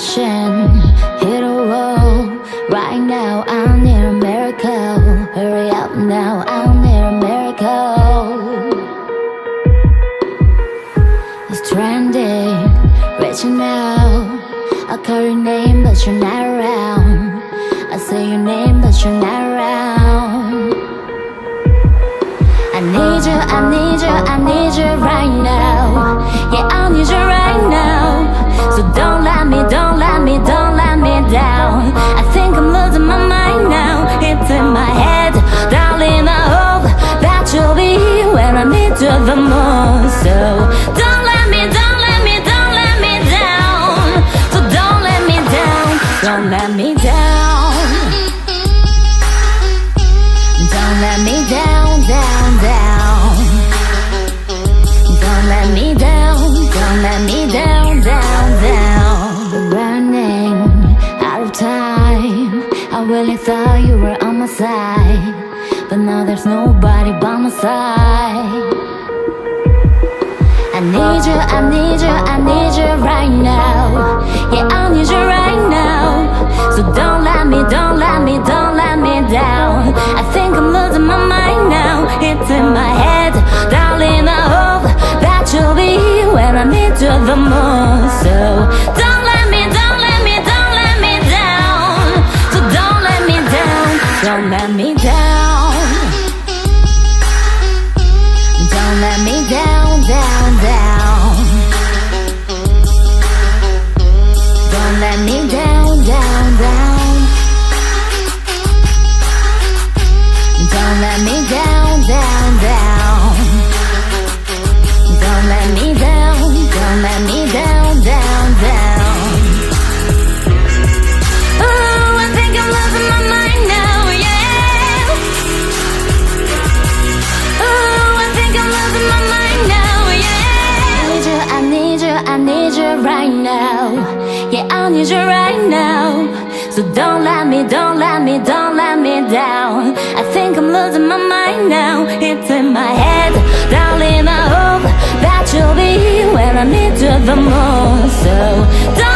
ocean, hit a wall. Right now I need a miracle. Hurry up now, I need a miracle. It's trending, reaching out. I call your name but you're not around. I say your name but you're not around. I need you, I need you, I need you right now. Yeah, I need you right now. So don't let me, don't let me, don't let me down. I think I'm losing my mind now. It's in my head, darling, I hope that you'll be here when I need you the most. So don't let me, don't let me, don't let me down. So don't let me down, don't let me down. Don't let me down, down, down. Don't let me down, don't let me down, down, down. We're running out of time. I really thought you were on my side, but now there's nobody by my side. I need you, I need you, I need you right now. Yeah, I need you right now. So don't let me, don't let me, don't let me down. I think I'm losing my mind now. It's in my head, darling, I hope that you'll be here when I need you the most. So don't let me, don't let me, don't let me down. So don't let me down, don't let me down. Don't let me down, down, down. Don't let me down, down, down. Don't let me down, down, down. Don't let me down, don't let me down, down, down. Oh, I think I'm losing my mind now, yeah. Oh, I think I'm losing my mind now, yeah. I need you, I need you, I need you right now. Yeah, I need you right now. So don't let me, don't let me, don't let me down. I think I'm losing my mind now. It's in my head, darling, I hope that you'll be here when I need you the most. So don't